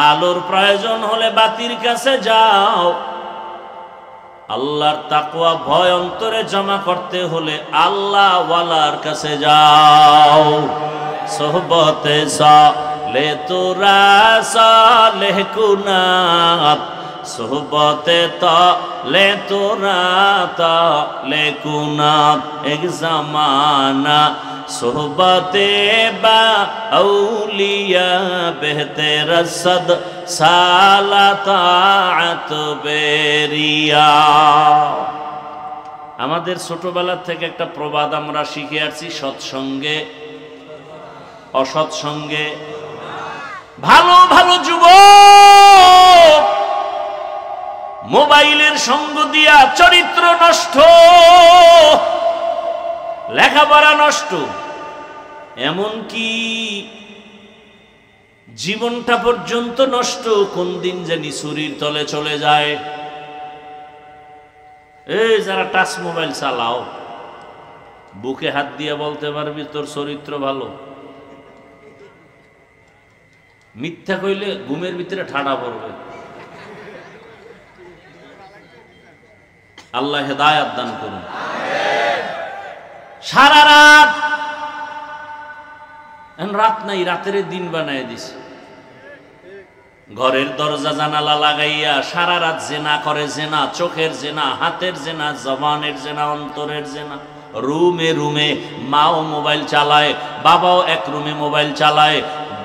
আলোর প্রয়োজন হলে বাতির কাছে যাও। আল্লাহর তাকওয়া ভয় অন্তরে জমা করতে হলে আল্লাহ ওয়ালার কাছে যাও। সোহবতে সালে তোরা সালেহ কুনাত, সোহবতে তালে তোরা তালে কুনাত। এক জামানা সোহবতে বা আউলিয়া বেহতে রসদ সালাতাত বেরিয়া। আমাদের ছোটবেলা থেকে একটা প্রবাদ আমরা শিখে আসছি, সৎসঙ্গে অসৎসঙ্গে। ভালো ভালো যুবক মোবাইলের সঙ্গ দিয়া চরিত্র নষ্ট, লেখাপড়া নষ্ট, এমনকি জীবনটা পর্যন্ত নষ্ট। কোন দিন জানি ছুরির তলে চলে যায়। এই যারা টাচ মোবাইল চালাও, বুকে হাত দিয়ে বলতে পারবি তোর চরিত্র ভালো? মিথ্যা কইলে ঘুমের ভিতরে ঠাডা পড়বে। আল্লাহ হেদায়েত দান করুন। সারা রাত, রাত নাই, রাতের দিন বানায় দিছে। ঘরের দরজা জানালা লাগাইয়া সারা রাত জেনা করে, জেনা চোখের জেনা, হাতের জেনা, জবানের জেনা, অন্তরের জেনা। রুমে রুমে মাও মোবাইল চালায়, বাবাও এক রুমে মোবাইল চালায়,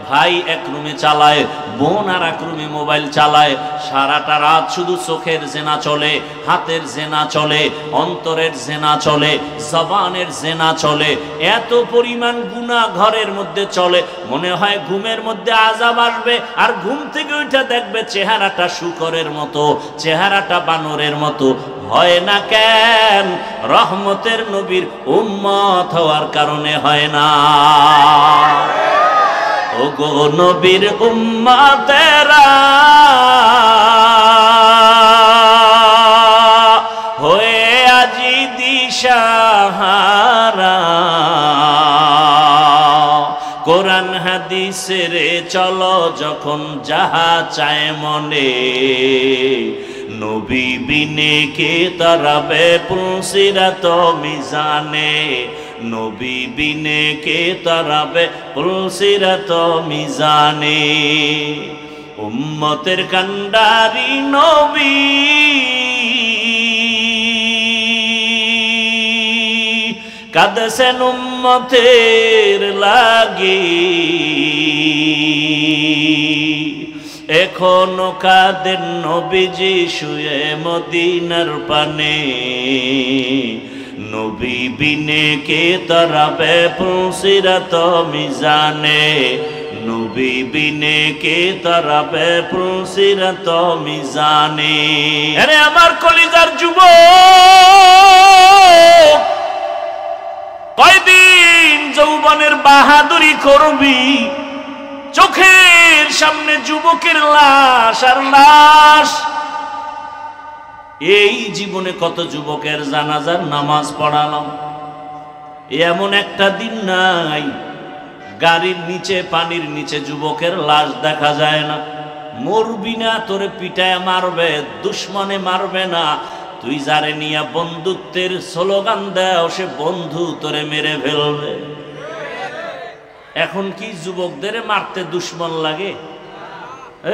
ভাই এক রুমে চালায়, বোন আর এক রুমে মোবাইল চালায়। সারাটা রাত শুধু চোখের জেনা চলে, হাতের জেনা চলে, অন্তরের জেনা চলে, জবানের জেনা চলে। এত পরিমাণ গুনাহ ঘরের মধ্যে চলে, মনে হয় ঘুমের মধ্যে আযাব আসবে, আর ঘুম থেকে উঠে দেখবে চেহারাটা শূকরের মতো, চেহারাটা বানরের মতো। হয় না কেন? রহমতের নবীর উম্মত হওয়ার কারণে হয় না। ওগো নবীর উম্মতেরা হয়ে আজি দিশাহারা, কোরআন হাদিসের চলো যখন যাহা চায় মনে, নবী বিনে কে তারাবে পুলসিরাত মিজানে, নবী বিনে কে তারাবে পুলসিরাত মিজানে। উম্মতের কান্ডারি নবী কাঁদছেন উম্মতের লাগি, এখনো কাঁদেন নবীজি শুয়ে মদিনার পানে, নবী বিনে কে তারাবে পুলসিরাত মিজানে, নবী বিনে কে তারাবে পুলসিরাত মিজানে। আরে আমার কলিজার যুবক, কয়দিন যৌবনের বাহাদুরি করবি? চোখের সামনে যুবকের লাশ আর লাশ। এই জীবনে কত যুবকের জানাজার নামাজ পড়ালাম, এমন একটা দিন নাই গাড়ির নিচে পানির নিচে যুবকের লাশ দেখা যায় না। মরবি না, তোরে পিটায় মারবে, দুশ্মনে মারবে না। তুই যারে নিয়ে বন্ধুত্বের স্লোগান দেও, সে বন্ধু তোরে মেরে ফেলবে। এখন কি যুবকদের মারতে দুশ্মন লাগে?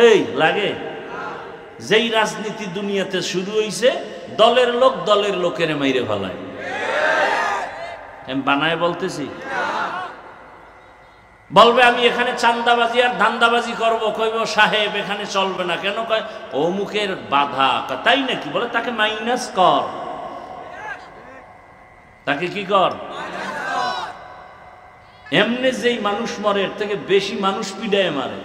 এই লাগে? যেই রাজনীতি দুনিয়াতে শুরু হইছে, দলের লোক দলের লোকের মাইরে ফেলায়। আমি বানায় বলতেছি, বলবে আমি এখানে চান্দাবাজি আর ধান্দাবাজি করব, কইব সাহেব এখানে চলবে না। কেন কয় অমুকের বাধা। তাই নাকি? বলে তাকে মাইনাস কর, তাকে কি কর। এমনি যেই মানুষ মরে এর থেকে বেশি মানুষ পিডায় মারে।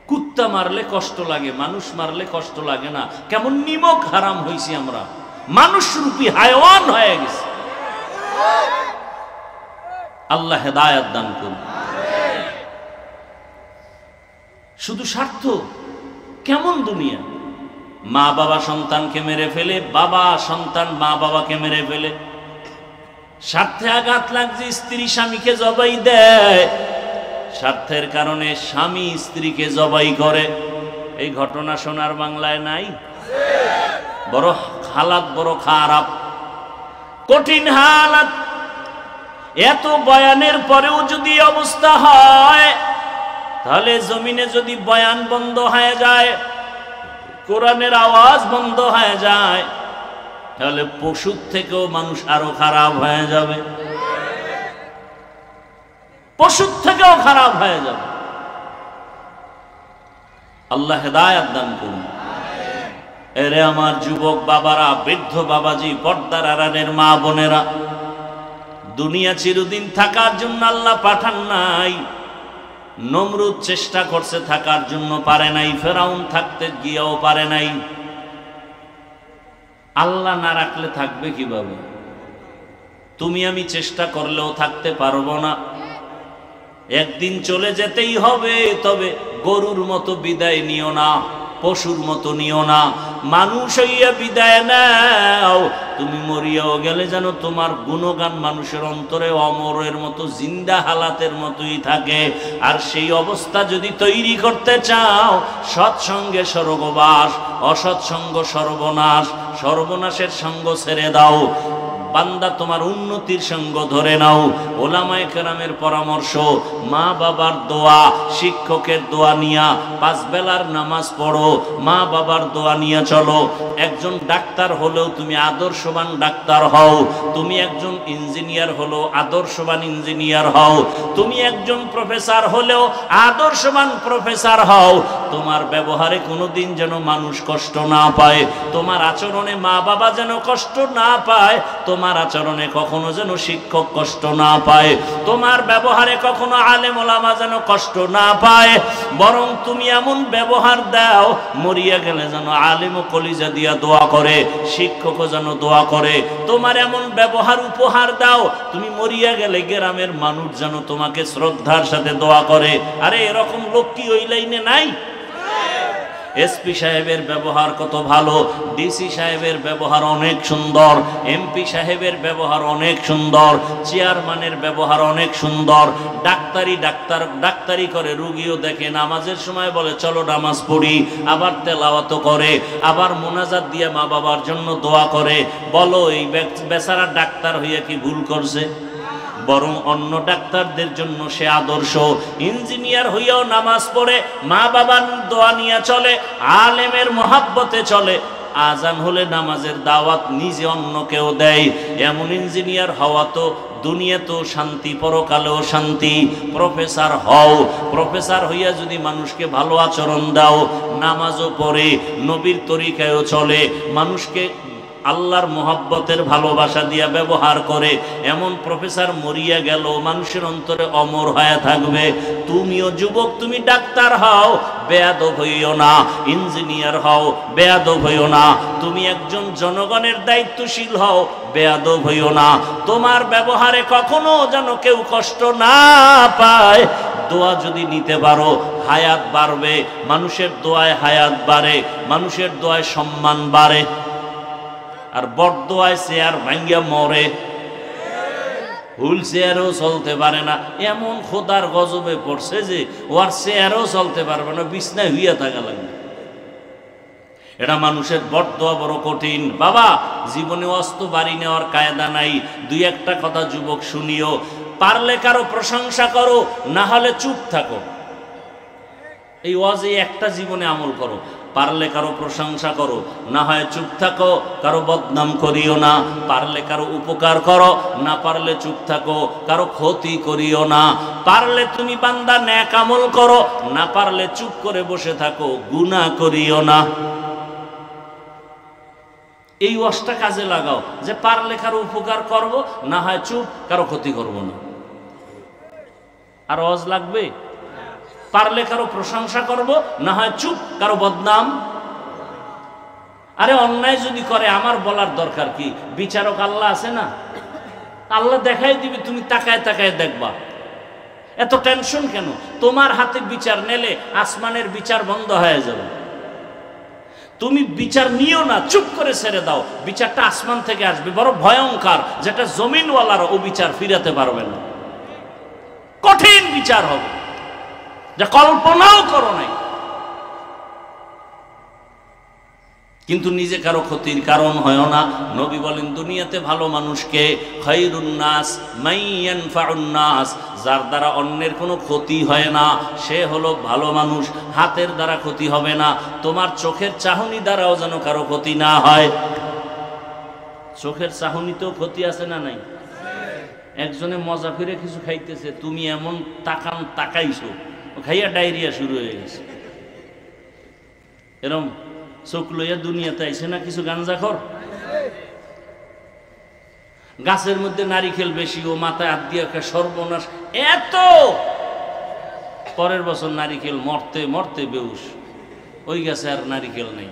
কুত্তা মারলে কষ্ট লাগে, মানুষ মারলে কষ্ট লাগে না। কেমন নিমক হারাম হইছি আমরা, মানুষ রূপী হায়ওয়ান হয়ে গেছে। আল্লাহ হেদায়েত দান করুন। শুধু স্বার্থ, কেমন দুনিয়া। মা বাবা সন্তানকে মেরে ফেলে, বাবা সন্তান মা বাবাকে মেরে ফেলে। স্বার্থে আঘাত লাগছে, স্ত্রী স্বামীকে জবাই দেয়। স্বার্থের কারণে স্বামী স্ত্রীকে জবাই করে। এই ঘটনা সোনার বাংলায় নাই? বড় হালাত, বড় খারাপ, কঠিন হালাত। এত বয়ানের পরেও যদি অবস্থা হয়, তাহলে জমিনে যদি বয়ান বন্ধ হয়ে যায়, কোরআনের আওয়াজ বন্ধ হয়ে যায়, তাহলে পশুর থেকেও মানুষ আরো খারাপ হয়ে যাবে, পশুর থেকেও খারাপ হয়ে যাবে। আল্লাহ হেদায়েত দান করুন। এরে আমার যুবক বাবারা, বৃদ্ধ বাবাজি, পর্দার আড়ালের মা বোনেরা, দুনিয়া চিরদিন থাকার জন্য আল্লাহ পাঠান নাই। নমরুদ চেষ্টা করছে থাকার জন্য, পারে নাই। ফেরাউন থাকতে গিয়েও পারে নাই। আল্লাহ না রাখলে থাকবে কিভাবে? তুমি আমি চেষ্টা করলেও থাকতে পারবো না। একদিন চলে যেতেই হবে। তবে গরুর মতো বিদায় নিও না, পশুর মতো নিও না, মানুষ হইয়া বিদায় নাও। তুমি মরিয়াও গেলে যেন তোমার গুণগান মানুষের অন্তরে অমরের মতো, জিন্দা হালাতের মতোই থাকে। আর সেই অবস্থা যদি তৈরি করতে চাও, সৎসঙ্গে স্বর্গবাস, অসৎসঙ্গ সর্বনাশ। সর্বনাশের সঙ্গ ছেড়ে দাও, বান্দা তোমার উন্নতির সঙ্গ ধরে নাও। ওলামায়ে কেরামের পরামর্শ, মা বাবার দোয়া, শিক্ষকের দোয়া নিয়া 5 বেলার নামাজ পড়ো, মা বাবার দোয়া নিয়ে চলো। একজন ডাক্তার হলেও তুমি আদর্শবান ডাক্তার হও। তুমি একজন ইঞ্জিনিয়ার হলেও আদর্শবান ইঞ্জিনিয়ার হও। তুমি একজন প্রফেসর হলেও আদর্শবান প্রফেসর হও। তোমার ব্যবহারে কোনোদিন যেন মানুষ কষ্ট না পায়, তোমার আচরণে মা বাবা যেন কষ্ট না পায়, তোমার আচরণে কখনো যেন শিক্ষক কষ্ট না পায়, তোমার ব্যবহারে কখনো আলেম ওলামা যেন কষ্ট না পায়। বরং তুমি এমন ব্যবহার দাও, মরিয়া গেলে যেন আলেম ও কলিজা দিয়া দোয়া করে, শিক্ষকও যেন দোয়া করে। তোমার এমন ব্যবহার উপহার দাও, তুমি মরিয়া গেলে গ্রামের মানুষ যেন তোমাকে শ্রদ্ধার সাথে দোয়া করে। আরে এরকম লোক কি ওই লাইনে নাই? এসপি সাহেবের ব্যবহার কত ভালো, ডিসি সাহেবের ব্যবহার অনেক সুন্দর, এমপি সাহেবের ব্যবহার অনেক সুন্দর, চেয়ারম্যানের ব্যবহার অনেক সুন্দর। ডাক্তারি করে, রুগীও দেখে, নামাজের সময় বলে চলো নামাজ পড়ি, আবার তেলাওয়াত করে, আবার মোনাজাত দিয়ে মা বাবার জন্য দোয়া করে। বলো এই বেচারা ডাক্তার হইয়া কি ভুল করছে? বরং অন্য ডাক্তারদের জন্য সে আদর্শ। ইঞ্জিনিয়ার হইয়াও নামাজ পড়ে, মা বাবার দোয়া নিয়ে চলে, আলেমের মহাব্বতে চলে, আজান হলে নামাজের দাওয়াত নিজে অন্যকেও দেয়। এমন ইঞ্জিনিয়ার হওয়া তো দুনিয়াতেও শান্তি, পরকালেও শান্তি। প্রফেসর হও, প্রফেসর হইয়া যদি মানুষকে ভালো আচরণ দাও, নামাজও পড়ে, নবীর তরিকায়ও চলে, মানুষকে আল্লাহর মোহাব্বতের ভালোবাসা দিয়া ব্যবহার করে, এমন প্রফেসর মরিয়া গেল মানুষের অন্তরে অমর হয়ে থাকবে। তুমিও যুবক, তুমি ডাক্তার হও, বেয়াদব হইও না। ইঞ্জিনিয়ার হও, বেয়াদব হইও না। তুমি একজন জনগণের দায়িত্বশীল হও, বেয়াদব হইও না। তোমার ব্যবহারে কখনো যেন কেউ কষ্ট না পায়। দোয়া যদি নিতে পারো, হায়াত বাড়বে। মানুষের দোয়ায় হায়াত বাড়ে, মানুষের দোয়ায় সম্মান বাড়ে। আর বড়দোয়ায় চেয়ার ভাঙ্গিয়া মরে, হুইল চেয়ারও চলতে পারে না। এমন খোদার গজবে পড়ছে যে ওর চেয়ারও চলতে পারবে না, বিছনায় হইয়া থাকা লাগবে। এটা মানুষের বড়দোয়া বড় কঠিন। বাবা, জীবনে অস্ত বাড়ি নেওয়ার কায়দা নাই। দুই একটা কথা যুবক শুনিও, পারলে কারো প্রশংসা করো, না হলে চুপ থাকো। এই ওয়াজে একটা জীবনে আমল করো। পারলে কারো প্রশংসা করো, না হয় চুপ থাকো, কারো বদনাম করিও না। পারলে কারো উপকার করো, না পারলে চুপ থাকো, কারো ক্ষতি করিও না। পারলে তুমি বান্দা নেক আমল করো, না পারলে চুপ করে বসে থাকো, গুনাহ করিও না। এই ওয়াজটা কাজে লাগাও যে পারলে কারো উপকার করব, না হয় চুপ, কারো ক্ষতি করব না। আর ওয়াজ লাগবে? পারলে কারো প্রশংসা করব, না হয় চুপ, কারো বদনাম। আরে অন্যায় যদি করে আমার বলার দরকার কি? বিচারক আল্লাহ আছে না, আল্লাহ দেখাই দিবে, তুমি তাকায় তাকায় দেখবা। এত টেনশন কেন? তোমার হাতে বিচার নেলে আসমানের বিচার বন্ধ হয়ে যাবে। তুমি বিচার নিও না, চুপ করে ছেড়ে দাও, বিচারটা আসমান থেকে আসবে, বড় ভয়ঙ্কর, যেটা জমিনওয়ালারা ও বিচার ফিরাতে পারবে না। কঠিন বিচার হবে, যা কল্পনাও করো নাই। কিন্তু নিজে কারো ক্ষতির কারণ হয় না। নবী বলেন দুনিয়াতে ভালো মানুষকে খায়রুন নাস মান ইয়ানফাউন নাস, যার দ্বারা অন্যের কোনো ক্ষতি হয় না সে হলো ভালো মানুষ। হাতের দ্বারা ক্ষতি হবে না, তোমার চোখের চাহনি দ্বারাও যেন কারো ক্ষতি না হয়। চোখের চাহনিতেও ক্ষতি আছে না নাই? একজনে মজা করে কিছু খাইতেছে, তুমি এমন তাকাইছো, খাইয়া ডায়রিয়া শুরু হয়ে গেছে। এরম চোখ লইয়া দুনিয়াতে আইছে না কিছু গাঞ্জাখর। গাছের মধ্যে নারিকেল বেশি, ও মাথায় হাত দিয়ে সর্বনাশ এত। পরের বছর নারিকেল মরতে মরতে বেউস, ওই গাছে আর নারিকেল নেই।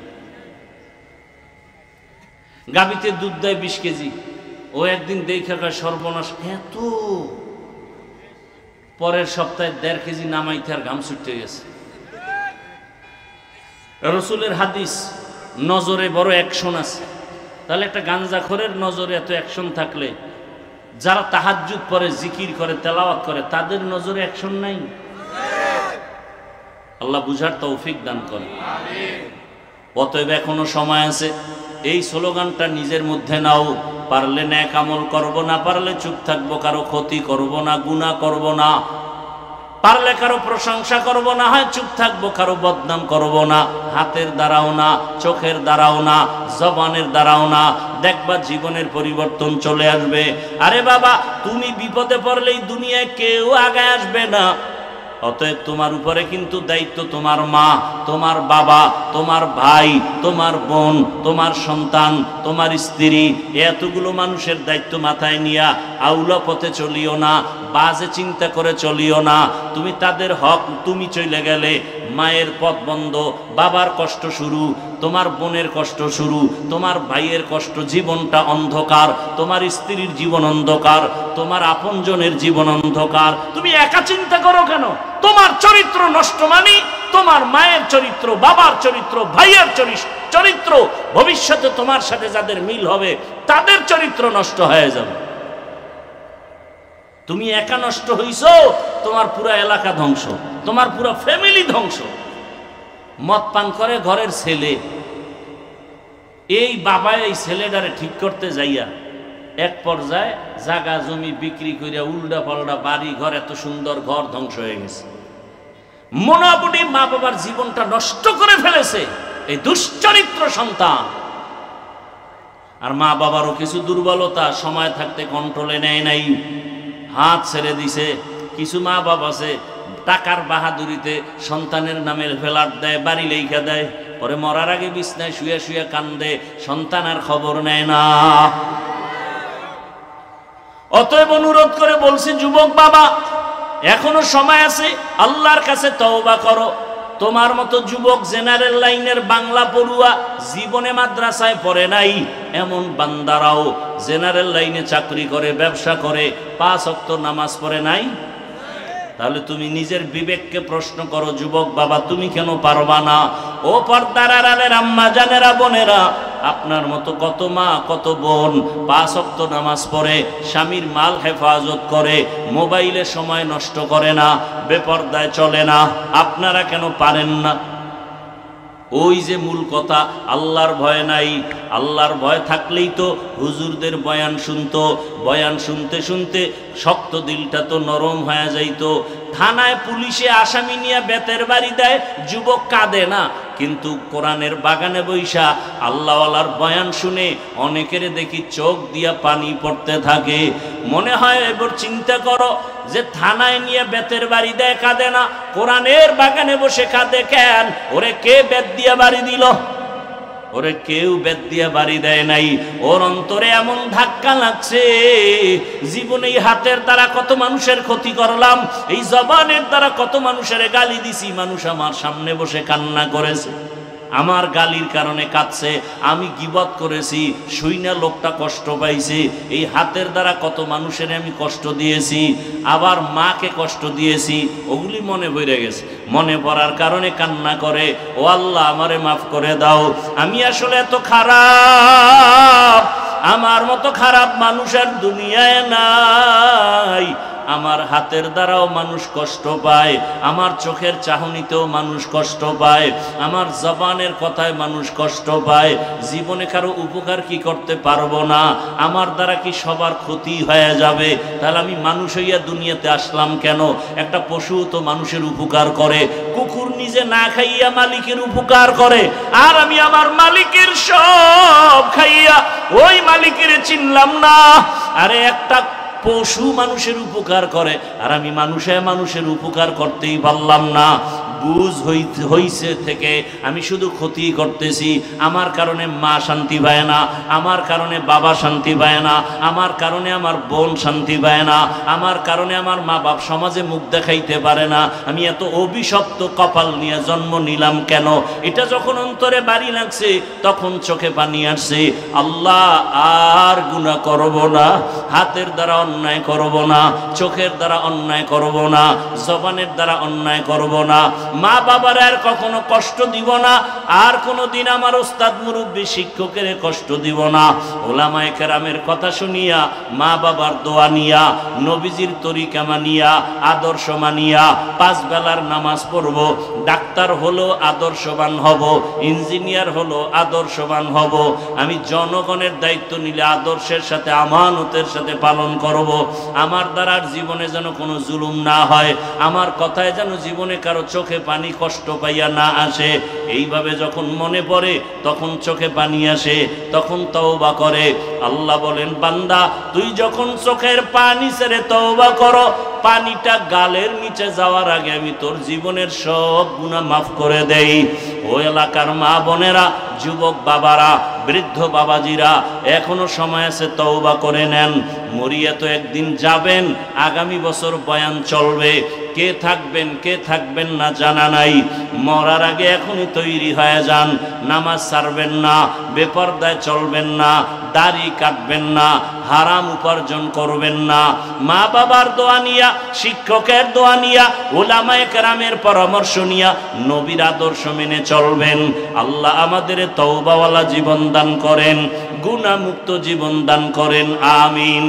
গাবিতে দুধ দেয় 20 কেজি, ও একদিন দেখা সর্বনাশ এত। পরের সপ্তাহে 1.5 কেজি নামাইতে আর ঘাম ছুটে গেছে। রসুলের হাদিস, নজরে বড় অ্যাকশন আছে। তাহলে একটা গাঞ্জাখোরের নজরে এত অ্যাকশন থাকলে, যারা তাহাজ্জুদ পড়ে, জিকির করে, তেলাওয়াত করে, তাদের নজরে অ্যাকশন নাই? আল্লাহ বুঝার তৌফিক দান করে। অতএব এখনো সময় আছে। এই স্লোগানটা নিজের মধ্যে নাও। পারলে নেক আমল করব, না পারলে চুপ থাকবো, কারো ক্ষতি করব না, গুনাহ করব না। পারলে কারো প্রশংসা করব, না হয় চুপ থাকবো, কারো বদনাম করব না। হাতের দ্বারাও না, চোখের দ্বারাও না, জবানের দ্বারাও না। দেখবা জীবনের পরিবর্তন চলে আসবে। আরে বাবা, তুমি বিপদে পড়লেই দুনিয়ায় কেউ আগে আসবে না। অতএব তোমার উপরে কিন্তু দায়িত্ব তোমার মা, তোমার বাবা, তোমার ভাই, তোমার বোন, তোমার সন্তান, তোমার স্ত্রী, এতগুলো মানুষের দায়িত্ব মাথায় নিয়া আউলা পথে চলিও না, বাজে চিন্তা করে চলিও না। তুমি তাদের হক, তুমি চলে গেলে মায়ের পথ বন্ধ, বাবার কষ্ট শুরু, তোমার বোনের কষ্ট শুরু, তোমার ভাইয়ের কষ্ট, জীবনটা অন্ধকার, তোমার স্ত্রীর জীবন অন্ধকার, তোমার আপনজনের জীবন অন্ধকার। তুমি একা চিন্তা করো কেন? তোমার চরিত্র নষ্ট মানে তোমার মায়ের চরিত্র, বাবার চরিত্র, ভাইয়ের চরিত্র, ভবিষ্যতে তোমার সাথে যাদের মিল হবে তাদের চরিত্র নষ্ট হয়ে যাবে। তুমি একা নষ্ট হইছো, তোমার পুরা এলাকা ধ্বংস, তোমার পুরা ফ্যামিলি ধ্বংস। মদ পান করে ঘরের ছেলে, এই বাবা এই ছেলেটারে ঠিক করতে যাইয়া এক পর্যায়ে জায়গা জমি বিক্রি করিয়া উল্টা পাল্টা বাড়ি ঘর, এত সুন্দর ঘর ধ্বংস হয়ে গেছে। মোটামুটি মা বাবার জীবনটা নষ্ট করে ফেলেছে এই দুশ্চরিত্র সন্তান। আর মা বাবারও কিছু দুর্বলতা, সময় থাকতে কন্ট্রোলে নেয় নাই, হাত ছেড়ে দিছে। কিছু মা বাবা আছে টাকার বাহাদুরিতে সন্তানের নামে ফ্ল্যাট দেয়, বাড়ি লেখা দেয়, পরে মরার আগে বিছনায় শুয়ে শুয়ে কান্দে, সন্তান আর খবর নেয় না। অতএব অনুরোধ করে বলছি, যুবক বাবা এখনো সময় আছে, আল্লাহর কাছে তওবা করো। তোমার মতো যুবক জেনারেল লাইনের বাংলা পড়ুয়া, জীবনে মাদ্রাসায় পড়ে নাই এমন বান্দারাও জেনারেল লাইনে চাকরি করে, ব্যবসা করে, 5 ওয়াক্ত নামাজ পড়ে নাই। তাহলে তুমি নিজের বিবেককে প্রশ্ন করো, যুবক বাবা তুমি কেন পারবা না? ও পর্দার আড়ালের আম্মা জানেরা, বোনেরা, আপনার মতো কত মা কত বোন 5 ওয়াক্ত নামাজ পড়ে, স্বামীর মাল হেফাজত করে, মোবাইলে সময় নষ্ট করে না, বেপর্দায় চলে না, আপনারা কেন পারেন না? ওই যে মূল কথা, আল্লাহর ভয় নাই। আল্লাহর ভয় থাকলেই তো হুজুরদের বয়ান শুনতো, বয়ান শুনতে শুনতে শক্ত দিলটা তো নরম হয়ে যাইতো। থানায় পুলিশে আসামি নিয়ে বেতের বাড়ি দেয়, যুবক কাঁদে না, কিন্তু কোরআনের বাগানে বৈশা আল্লাহওয়ালার বয়ান শুনে অনেকের দেখি চোখ দিয়া পানি পড়তে থাকে। মনে হয় এবার চিন্তা করো যে থানায় নিয়ে বেতের বাড়ি দেয়, কাঁদে না, কোরআনের বাগানে বসে কাঁদে কেন? ওরে কে বেত দিয়া বাড়ি দিল? ওরে কেউ বেত দিয়া বাড়ি দেয় নাই। ওর অন্তরে এমন ধাক্কা লাগছে, জীবনে এই হাতের দ্বারা কত মানুষের ক্ষতি করলাম, এই জবানের দ্বারা কত মানুষের গালি দিছি, মানুষ আমার সামনে বসে কান্না করেছে, আমার গালির কারণে কাঁদছে, আমি গীবত করেছি, শুইনা লোকটা কষ্ট পাইছে, এই হাতের দ্বারা কত মানুষের আমি কষ্ট দিয়েছি, আবার মাকে কষ্ট দিয়েছি, ওগুলি মনে পড়ে গেছে। মনে পড়ার কারণে কান্না করে, ও আল্লাহ আমারে মাফ করে দাও, আমি আসলে এত খারাপ, আমার মতো খারাপ মানুষ আর দুনিয়ায় নাই। আমার হাতের দ্বারাও মানুষ কষ্ট পায়, আমার চোখের চাহনিতেও মানুষ কষ্ট পায়, আমার জবানের কথায় মানুষ কষ্ট পায়। জীবনে কারো উপকার কি করতে পারবো না? আমার দ্বারা কি সবার ক্ষতি হয়ে যাবে? তাহলে আমি মানুষ হইয়া দুনিয়াতে আসলাম কেন? একটা পশু তো মানুষের উপকার করে, কুকুর নিজে না খাইয়া মালিকের উপকার করে, আর আমি আমার মালিকের সব খাইয়া ওই মালিকের চিনলাম না। আরে একটা পশু মানুষের উপকার করে, আর আমি মানুষের উপকার করতেই পারলাম না। বুঝ হইছে থেকে আমি শুধু ক্ষতি করতেছি। আমার কারণে মা শান্তি পায় না, আমার কারণে বাবা শান্তি পায় না, আমার কারণে আমার বোন শান্তি পায় না, আমার কারণে আমার মা বাপ সমাজে মুখ দেখাইতে পারে না। আমি এত অভিশপ্ত কপাল নিয়ে জন্ম নিলাম কেন? এটা যখন অন্তরে বাড়ি লাগছে তখন চোখে পানি আসছে। আল্লাহ আর গুনাহ করব না, হাতের দ্বারা অন্যায় করব না, চোখের দ্বারা অন্যায় করব না, জবানের দ্বারা অন্যায় করব না, মা বাবার আর কখনো কষ্ট দিব না, আর কোনোদিন আমার ওস্তাদ মুরব্বী শিক্ষকের কষ্ট দিব না। ওলামায়ে কেরামের কথা শুনিয়া, মা বাবার দোয়া নিয়া, নবীজির তরিকা মানিয়া, আদর্শ মানিয়া 5 বেলার নামাজ পড়ব, ডাক্তার হলো আদর্শবান হব, ইঞ্জিনিয়ার হলো আদর্শবান হব। আমি জনগণের দায়িত্ব নিলে আদর্শের সাথে আমানতের সাথে পালন করব। আমার দ্বারা জীবনে যেন কোনো জুলুম না হয়, আমার কথায় যেন জীবনে কারো চোখে পানি কষ্ট পাইয়া না আসে। এইভাবে যখন মনে পড়ে তখন চোখে পানি আসে, তখন তওবা করে। আল্লাহ বলেন, বান্দা তুই যখন চোখের পানি ছেড়ে তওবা করো, পানিটা গালের নিচে যাওয়ার আগে আমি তোর জীবনের সব গুনাহ মাফ করে দেই। ও এলাকার মা বোনেরা, যুবক বাবারা, বৃদ্ধ বাবাজিরা, এখনো সময় আছে, তওবা করে নেন। মরিয়া তো একদিন যাবেন, আগামী বছর বয়ান চলবে, কে থাকবেন না জানা নাই। মরার আগে এখনই তৈরি হয়ে যান। নামাজ ছাড়বেন না, বেপরদায় চলবেন না, দাড়ি কাটবেন না, হারাম উপার্জন করবেন না, মা বাবার দোয়া নিয়া, শিক্ষকের দোয়া নিয়া, উলামায়ে কেরামের পরামর্শ নিয়া নবীর আদর্শ মেনে চলবেন। আল্লাহ আমাদের তওবাওয়ালা জীবন দান করেন, গুনাহমুক্ত জীবন দান করেন, আমিন।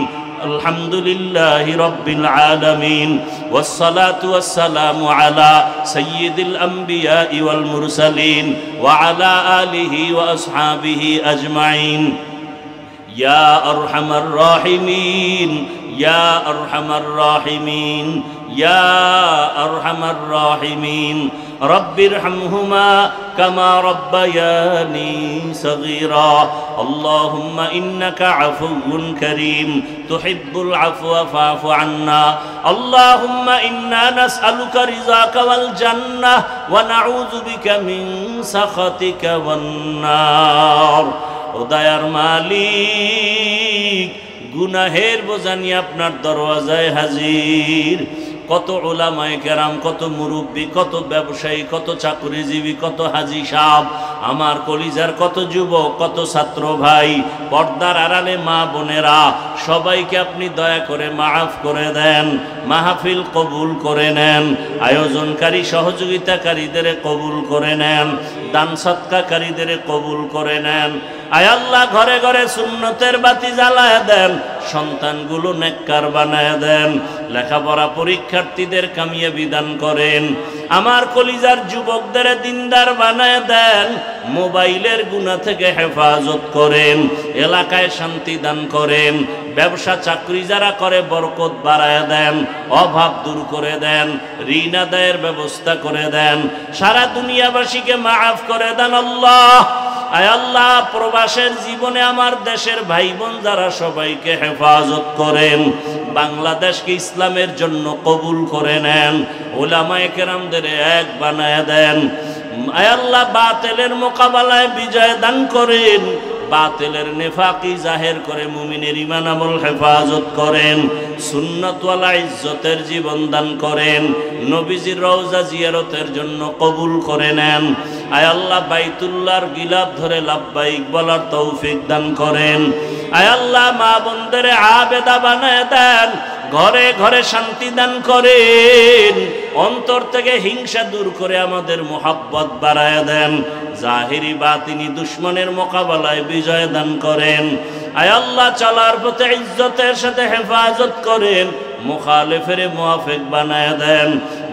আলহামদুলিল্লাহি রাব্বিল আলামিন, ওয়াসসালাতু ওয়াসসালামু আলা সাইয়্যিদিল আমবিয়া ওয়াল মুরসালিন ওয়া আলা আলিহি ওয়া আসহাবিহি আজমাইন। ইয়া আরহামার রাহিমিন, ইয়া আরহামার রাহিমিন, ইয়া আরহামার রাহিমিন। রব্বিরহামহুমা কামা রব্বায়ানি সগীরা। আল্লাহুম্মা ইন্নাকা আফুউন কারীম তুহিব্বুল আফওয়া ফাআফু আন্না। আল্লাহুম্মা ইন্না নাসআলুকা রিযাকা ওয়াল জান্নাহ ওয়া নাউযু বিকা মিন সাখাতিকা ওয়ান নার। ও দয়ার মালিক, গুনাহের বোঝা নিয়ে আপনার দরওয়াজায় হাজির। কত উলামায়ে কেরাম, কত মুরব্বী, কত ব্যবসায়ী, কত চাকরিজীবী, কত হাজি সাহেব, আমার কলিজার কত যুবক, কত ছাত্র ভাই, পর্দার আড়ালে মা বোনেরা, সবাইকে আপনি দয়া করে মাফ করে দেন। মাহফিল কবুল করে নেন, আয়োজনকারী সহযোগিতাকারীদের কবুল করে নেন, দান সৎকারীদের কবুল করে নেন। আয় আল্লাহ, ঘরে ঘরে সুন্নতের বাতি জ্বালায় দেন, সন্তানগুলো নেককার বানায় দেন, লেখাপড়া পরীক্ষার্থীদের কামিয়াবি দান করেন। আমার কলিজার যুবকদের দিনদার বানায় দেন, মোবাইলের গুনাহ থেকে হেফাজত করেন, এলাকায় শান্তি দান করেন, ব্যবসা চাকরি যারা করে বরকত বাড়ায় দেন, অভাব দূর করে দেন, ঋণ আদায়ের ব্যবস্থা করে দেন, সারা দুনিয়াবাসীকে মাফ করে দেন। আল্লাহ, আয় আল্লাহ, প্রবাসের জীবনে আমার দেশের ভাই বোন যারা, সবাইকে হেফাজত করেন, বাংলাদেশকে ইসলামের জন্য কবুল করে নেন, উলামায়ে কেরামদের এক বানায় দেন। আয় আল্লাহ, বাতিলের মোকাবেলায় বিজয় দান করেন, বাতিলের নেফাকি জাহের করে মুমিনের ঈমান আমল হেফাজত করেন, সুন্নাতওয়ালা ইজ্জতের জীবন দান করেন, নবীজির রওজা জিয়ারতের জন্য কবুল করে নেন। আয় আল্লাহ, বাইতুল্লাহর গিলাফ ধরে লাব্বাইক বলার তৌফিক দান করেন। আয় আল্লাহ, মা বোনদের আবেদা বানায় দেন, ঘরে ঘরে শান্তি দান করেন, অন্তর থেকে হিংসা দূর করে আমাদের মোহাব্বত বাড়ায় দেন, জাহিরি বাতিনি দুশ্মনের মোকাবেলায় বিজয় দান করেন। আয় আল্লাহ, চলার পথে ইজ্জতের সাথে হেফাজত করেন, মুখালিফের মুওয়াফিক বানায় দেন,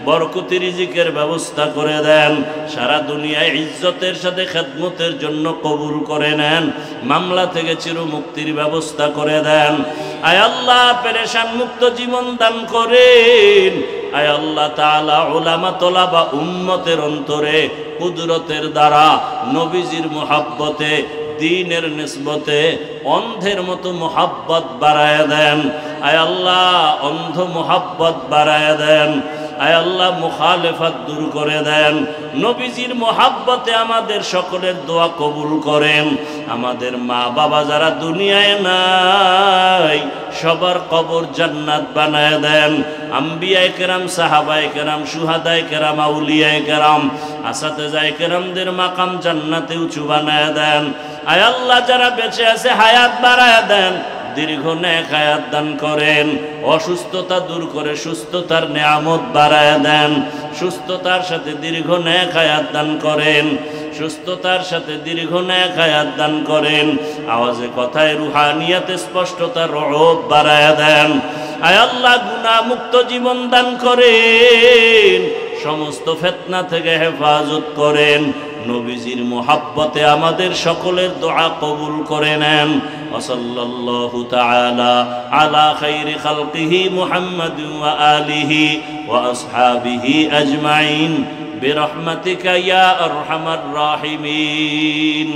বরকতি রিজিকের ব্যবস্থা করে দেন, সারা দুনিয়ায় ইজ্জতের সাথে খেদমতের জন্য কবুল করে নেন, মামলা থেকে চিরমুক্তির ব্যবস্থা করে দেন। আয় আল্লাহ, পেরেশান মুক্ত জীবন দান করেন। আয় আল্লাহ তাআলা, উলামা তোলাবা উম্মতের অন্তরে কুদরতের দ্বারা নবীজির মুহাব্বতে, দ্বীনের নিসবতে অন্ধের মতো মুহাব্বত বাড়ায় দেন। আয় আল্লাহ, অন্ধ মুহাব্বত বাড়ায় দেন। আয় আল্লাহ, মুখালেফাত দূর করে দেন, নবীজির মুহাব্বতে আমাদের সকলের দোয়া কবুল করেন। আমাদের মা বাবা যারা দুনিয়ায় নাই, সবার কবর জান্নাত বানায় দেন। আম্বিয়ায়ে কেরাম, সাহাবায়ে কেরাম, শুহাদায়ে কেরাম, আউলিয়ায়ে কেরাম, আসাতেজায়ে কেরামদের মাকাম জান্নাতে উঁচু বানায় দেন। আয় আল্লাহ, যারা বেঁচে আছে হায়াত বাড়ায় দেন, দীর্ঘ নেক হায়াত দান করেন, অসুস্থতা দূর করে সুস্থতার নেয়ামত বাড়ায় দেন, সুস্থতার সাথে দীর্ঘ নেক হায়াত দান করেন, সুস্থতার সাথে দীর্ঘ নেক হায়াত দান করেন, আওয়াজে কথায় রুহানিয়াতে স্পষ্টতার রব বাড়ায় দেন। আয় আল্লাহ, গুনাহ মুক্ত জীবন দান করেন, সমস্ত ফিতনা থেকে হেফাজত করেন, নবীজির মুহাব্বতে আমাদের সকলের দোয়া কবুল করে নেন। ওয়াসাল্লাল্লাহু তাআলা আলা খাইরি খালকিহি মুহাম্মাদিন ওয়া আলিহি ওয়া আসহাবিহি আজমাইন বিরহমাতিকা ইয়া আরহামার রাহিমিন।